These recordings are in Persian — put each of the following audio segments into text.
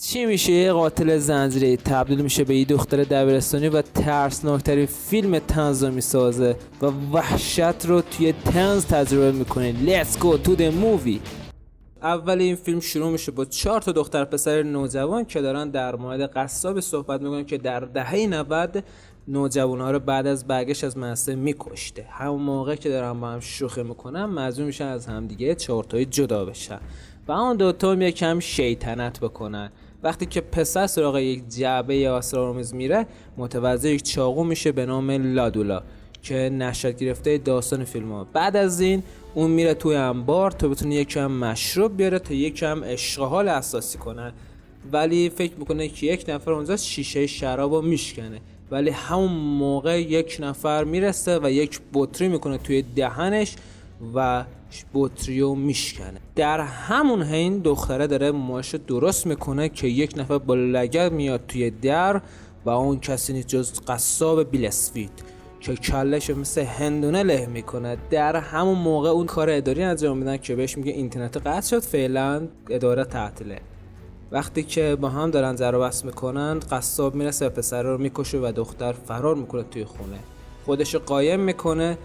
چی میشه یه قاتل زنجیره‌ای تبدیل میشه به یه دختر دبیرستانی و ترسناکترین فیلم طنز رو میسازه و وحشت رو توی طنز تجربه میکنه. Let's go to the movie. اول این فیلم شروع میشه با 4 تا دختر پسر نوجوان که دارن در مورد قصابی صحبت میکنن که در دهه 90 نوجوان‌ها رو بعد از برگشت از مدرسه میکشته. همون موقع که دارن با هم شوخی میکنن مجبور میشن از همدیگه 4 تایی جدا بشن و اون دوتا هم یکم شیطنت بکنن. وقتی که پسر سراغ یک جعبه اسرارآمیز میره متوجه یک چاقو میشه به نام لادولا که نشأت گرفته داستان فیلم ها. بعد از این اون میره توی انبار تا بتونه یکم مشروب بیاره تا یکم اشغال اساسی کنن، ولی فکر میکنه که یک نفر اونجا شیشه شرابو میشکنه، ولی همون موقع یک نفر میرسه و یک بطری میکنه توی دهنش و بطریو میشکنه. در همون حین دختره داره موهاش درست میکنه که یک نفر با لگد میاد توی در و اون کسی نیست جز قصاب بیل اسفید که کلهشو مثل هندونه له میکنه. در همون موقع اون کار اداری انجام میدن که بهش میگه اینترنت قطع شد، فعلا اداره تعطیله. وقتی که با هم دارن زر و بحث میکنن قصاب میرسه پسر رو میکشه و دختر فرار میکنه توی خونه، خودش قایم میکنه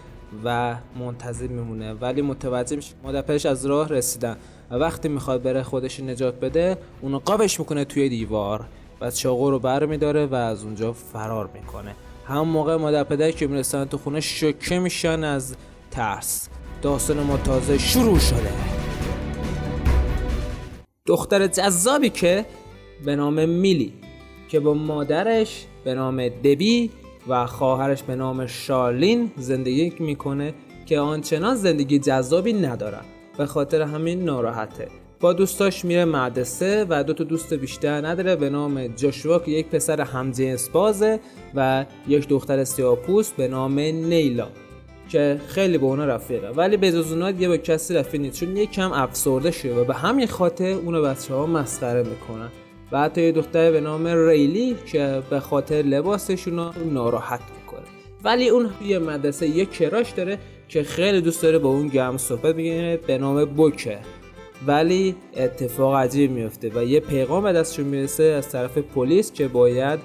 و منتظر میمونه، ولی متوجه میشه مادر پدرش از راه رسیدن و وقتی میخواد بره خودش نجات بده اونو قابش میکنه توی دیوار و چاقو رو برمیداره و از اونجا فرار میکنه. همون موقع مادر پدر که میرسن تو خونه شوکه میشن از ترس. داستان ما تازه شروع شده. دختر جذابی که به نام میلی که با مادرش به نام دبی و خواهرش به نام شارلین زندگی میکنه که آنچنان زندگی جذابی ندارن، به خاطر همین ناراحته. با دوستاش میره مدرسه و 2 تا دوست بیشتر نداره به نام جاشوا که یک پسر همجنس بازه و یک دختر سیاه‌پوست به نام نیلا که خیلی با اونا رفیقه، ولی به جز اونا دیگه با کسی رفیق نیست چون یکم افسرده شده و به همین خاطر اونو بچه‌ها مسخره میکنن. و حتی یه دختر به نام ریلی که به خاطر لباسشون ناراحت میکنه، ولی اون یه مدرسه یه کراش داره که خیلی دوست داره با اون گرم صحبت بگیره به نام بوکه، ولی اتفاق عجیب میفته و یه پیغام به دستشون میرسه از طرف پلیس که باید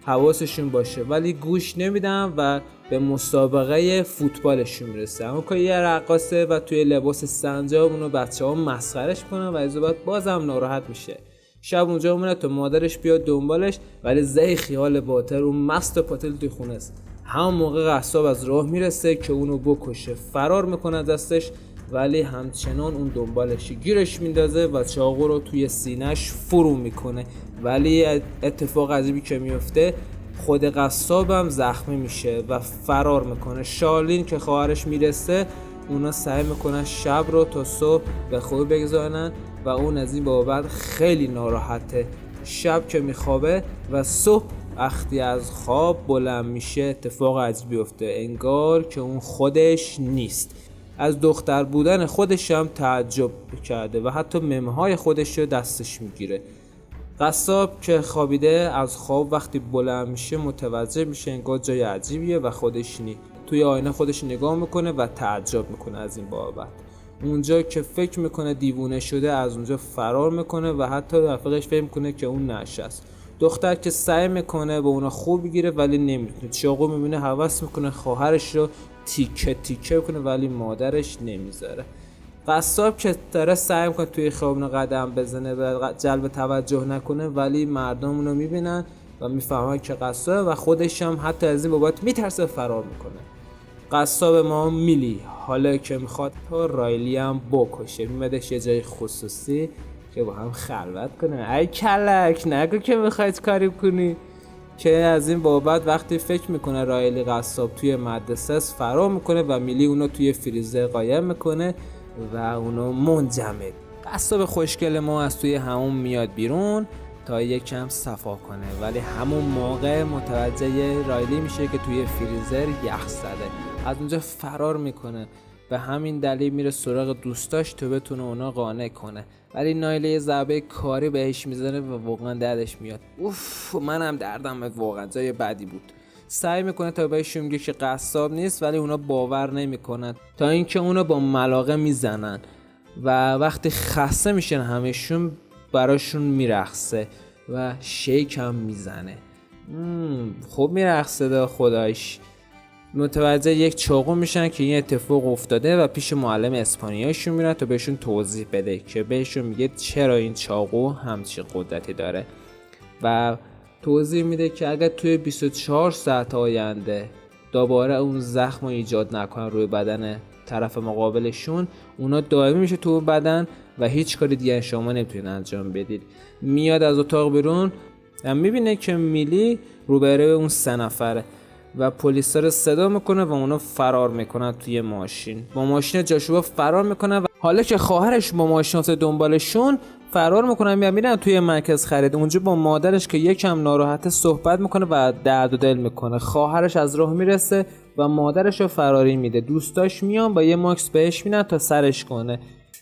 حواسشون باشه، ولی گوش نمیدن و به مسابقه فوتبالشون میرسه. اما که یه رقاصه و توی لباس سنجاب اونو بچه‌ها مسخرهش کنن و از بعد بازم ناراحت میشه. شب اونجا مونه تا مادرش بیاد دنبالش، ولی زی خیال باطل اون مست پاتل توی خونه است. همون موقع قصاب از راه میرسه که اونو بکشه، فرار میکنه دستش، ولی همچنان اون دنبالش گیرش میندازه و چاقو رو توی سینه‌اش فرو میکنه. ولی اتفاق عجیبی که میفته خود قصابم زخمی میشه و فرار میکنه. شارلین که خواهرش میرسه اونا سعی میکنن شب رو تا صبح به خوبی بگذارنن و اون از این بابت خیلی ناراحته. شب که میخوابه و صبح وقتی از خواب بلند میشه اتفاق عجیبی افته، انگار که اون خودش نیست. از دختر بودن خودش هم تعجب کرده و حتی ممهای خودش رو دستش میگیره. قصاب که خوابیده از خواب وقتی بلند میشه متوجه میشه انگار جای عجیبیه و خودش نیست. توی آینه خودش نگاه میکنه و تعجب میکنه از این بابت. اونجا که فکر میکنه دیوونه شده از اونجا فرار میکنه و حتی رفیقش فکر میکنه که اون نشست. دختر که سعی میکنه به اونا خوب بگیره ولی نمیتونه. چاقو میبینه هوس میکنه خواهرش رو تیکه تیکه کنه ولی مادرش نمیذاره. قصاب که داره سعی میکنه توی خیابون قدم بزنه و جلب توجه نکنه، ولی مردم اونو میبینن و میفهمن که قصابه و خودش هم حتی از این بابت میترسه فرار میکنه. قصاب ما میلی حالا که میخواد تا رایلی هم بکشه، میمدش یه جای خصوصی که با هم خلوت کنه. ای کلک نگو که میخواید کاری کنی. که از این بابت وقتی فکر میکنه رایلی قصاب توی مدرسه است فرار میکنه و میلی اونو توی فریزر قایم میکنه و اونو منجمد. قصاب خوشگل ما از توی همون میاد بیرون تا یکم صفا کنه، ولی همون موقع متوجه رایلی میشه که توی فریزر یخ زده. از اونجا فرار میکنه، به همین دلیل میره سراغ دوستاش تا بتونه اونا قانع کنه، ولی نایله یه ضربه کاری بهش میزنه و واقعا دردش میاد. اوف، منم دردم واقعا جای بدی بود. سعی میکنه تا بهشون میگه که قصاب نیست، ولی اونا باور نمیکنن تا اینکه اونو با ملاقه میزنن و وقتی خسته میشن همشون براشون میرقصه و شیک هم میزنه. خوب میرقصه خدایش. متوجه یک چاقو میشن که این اتفاق افتاده و پیش معلم اسپانیاییشون میرن تا بهشون توضیح بده که بهشون میگه چرا این چاقو همچین قدرتی داره و توضیح میده که اگر توی 24 ساعت آینده دوباره اون زخم رو ایجاد نکنن روی بدن طرف مقابلشون، اونا دائمی میشه تو بدن و هیچ کاری دیگه شما نمیتونید انجام بدید. میاد از اتاق بیرون و میبینه که میلی روبروی اون 3 نفره و پلیسا رو صدا میکنه و اونا فرار میکنن توی ماشین. با ماشین جاشوا فرار میکنن و حالا که خواهرش با ماشین دنبالشون فرار میکنن میرن توی مرکز خرید. اونجا با مادرش که یکم ناراحته صحبت میکنه و درد و دل میکنه. خواهرش از راه میرسه و مادرش رو فراری میده. دوستاش میان با یه ماکس بهش میدن تا سرش کنه.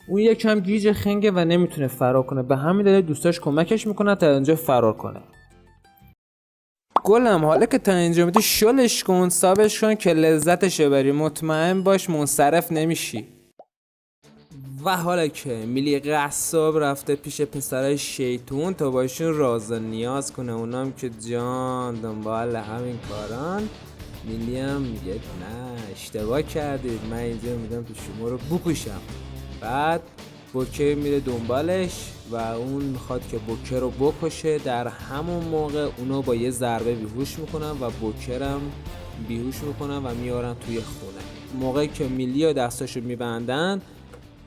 اون یکم گیج خنگه و نمیتونه فرار کنه. به همین دلیل دوستاش کمکش میکنن تا اینجا فرار کنه. گلم حالا که تا اینجا میدی شلش کن، سابش کن که لذتش ببری، مطمئن باش منصرف نمیشی. و حالا که میلی قصاب رفته پیش پسرای شیطون تا باشون راز و نیاز کنه، اونام که جان دنبال همین کاران، میلی هم میگه نه اشتباه کردید، من اینجا میدم تو شما رو بکشم. بعد بوکر میره دنبالش و اون میخواد که بوکر رو بکشه. در همون موقع اونو با یه ضربه بیهوش میکنن و بوکر هم بیهوش میکنن و میارن توی خونه. موقعی که میلی و دستاشو میبندن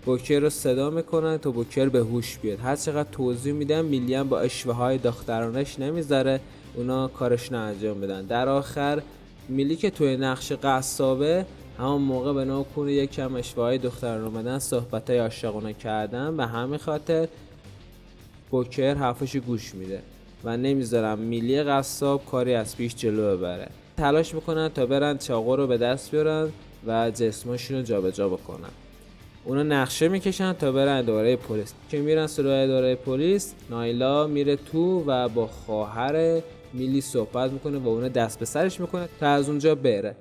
بوکر رو صدا میکنن تا بوکر به هوش بیاد. هر چقدر توضیح میدن میلی هم با اشوه های دخترانش نمیذاره اونا کارش رو انجام بدن. در آخر میلی که توی نقش قصابه همون موقع به نوکون یکم اشوه‌های دختران اومدن صحبتای عاشقانه کردن، به همین خاطر بوکر حرفش گوش میده و نمیذارم میلی قصاب کاری از پیش جلو ببره. تلاش میکنن تا برن چاقو رو به دست بیارن و جسمشون رو جابجا بکنن. اونا نقشه میکشن تا برن اداره پلیس. که میرن سراغ اداره پلیس، نایلا میره تو و با خواهر میلی صحبت میکنه و اونا دست به سرش میکنه تا از اونجا بره.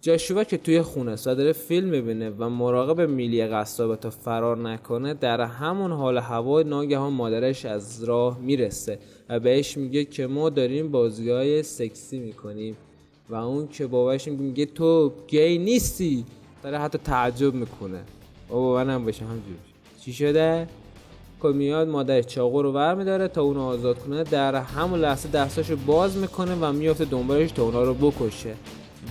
جاشوا که توی خونه است و داره فیلم میبینه و مراقب میلی قصاب تا فرار نکنه، در همون حال هوا ناگهان مادرش از راه میرسه و بهش میگه که ما داریم بازی‌های سکسی میکنیم و اون که باباش میگه تو گی نیستی، داره حتی تعجب میکنه. بابا منم بشه همجوری چی شده؟ که میاد مادرش چاقو رو برمیداره تا اونو آزاد کنه. در همون لحظه دستاشو باز میکنه و میافته دنبالش تا اونا رو بکشه.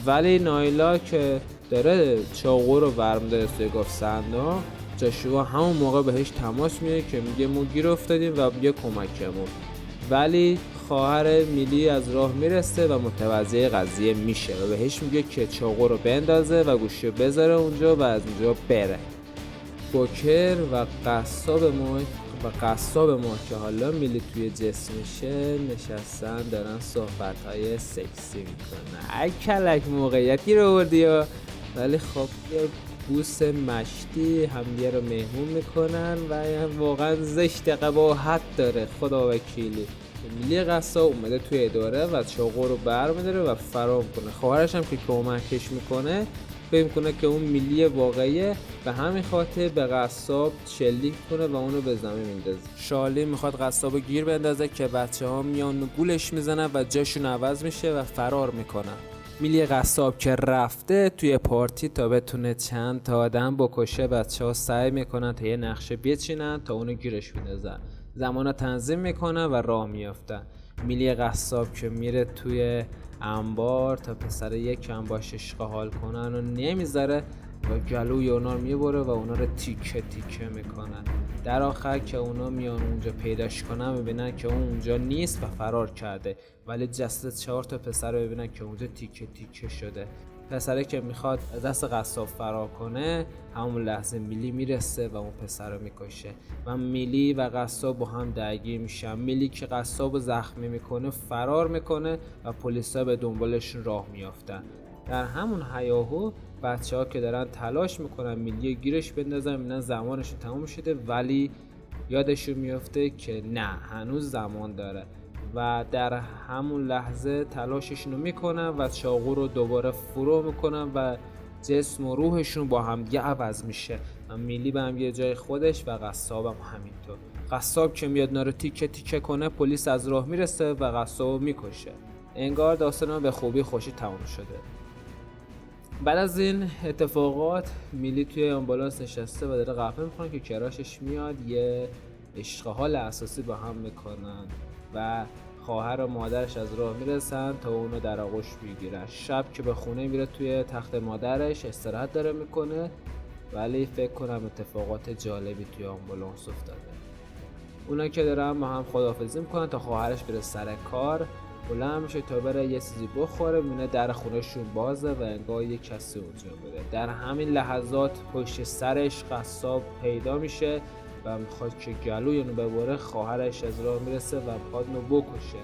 ولی نایلا که داره چاقو رو برمی‌داره سگاف صندوق، جاشوا همون موقع بهش تماس میگیره که میگه ما گیر افتادیم و بیا کمکمون. ولی خواهر میلی از راه میرسه و متوجه قضیه میشه و بهش میگه که چاقو رو بندازه و گوشی رو بذاره اونجا و از اونجا بره. بوکر و قصاب ما که حالا میلی توی جسمشه نشستن دارن صحبت‌های سکسی میکنن. ای کلک موقعیتی رو بردی ها. ولی خب یه بوس مشتی همدیگه رو مهمون میکنن و واقعا زشت قباحت داره. خدا وکیلی. میلی قصاب اومده توی اداره و چاقو رو برمی‌داره و فرار میکنه. خواهرش هم که کمکش میکنه فکر میکنه که اون میلی واقعیه، به همین خاطر به قصاب شلیک کنه و اونو به زمین میندازه. شارلین میخواد قصابو گیر بندازه که بچه‌ها میان گولش میزنن و جاشون عوض میشه و فرار میکنن. میلی قصاب که رفته توی پارتی تا بتونه چند تا آدم بکشه، بچه‌ها سعی میکنن تا یه نقشه بچینن تا اونو گیرش بندازن. زمانو تنظیم میکنن و راه میافتن. میلی قصاب که میره توی انبار تا پسر یکم باش عشق حال کنن و نمیذاره و گلوی اونا رو میبره و اونا رو تیکه تیکه میکنن. در آخر که اونا میان اونجا پیداش کنن میبینن که اون اونجا نیست و فرار کرده، ولی جسد 4 تا پسر رو ببینن که اونجا تیکه تیکه شده. پسره که میخواد از دست قصاب فرار کنه، همون لحظه میلی میرسه و اون پسر رو میکشه و میلی و قصاب با هم درگیر میشن. میلی که قصاب زخمی میکنه فرار میکنه و پلیسا به دنبالشون راه میافتن. در همون هیاهو بچه‌ها که دارن تلاش میکنن میلی گیرش بندازن، میبینن زمانش تموم شده، ولی یادشون میفته که نه هنوز زمان داره و در همون لحظه تلاششون رو میکنن و چاقو رو دوباره فرو میکنن و جسم و روحشون با هم دیگه عوض میشه و میلی به هم یه جای خودش و قصاب هم همینطور. قصاب که میاد نارو تیکه تیکه کنه، پلیس از راه میرسه و قصابو میکشه. انگار داستان به خوبی خوشی تمام شده. بعد از این اتفاقات میلی توی آمبولانس نشسته و داره قهوه میخوره که کراشش میاد، یه عشق و حال اساسی با هم میکنن و خواهر و مادرش از راه میرسن تا اونو در آغوش میگیرن. شب که به خونه میره توی تخت مادرش استراحت داره میکنه، ولی فکر کنم اتفاقات جالبی توی آمبولانس افتاده. اونا که دارن با هم خداحافظی میکنن تا خواهرش بره سر کار. بلند میشه تا بره یه چیزی بخوره، میونه در خونهشون بازه و انگار یه کسی اونجا بوده. در همین لحظات پشت سرش قصاب پیدا میشه و میخواد که گلوی اونو ببره. خواهرش از راه میرسه و میخواد اونو بکشه.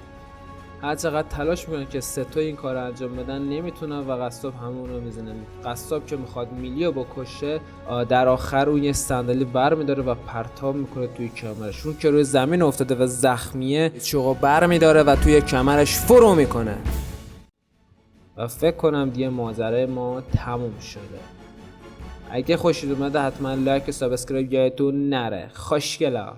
هر چقدر تلاش میکنن که سه این کار انجام بدن نمیتونن و قصاب همونو میزنه. قصاب که میخواد میلیو بکشه، در آخر اون یه صندلی برمیداره و پرتاب میکنه توی کمرش. اون که روی زمین افتاده و زخمیه، چوغو برمیداره و توی کمرش فرو میکنه. و فکر کنم دیگه ماجرای ما تموم شده. اگه خوشت اومده حتما لایک و سابسکرایب یادتون نره. خوشگلا.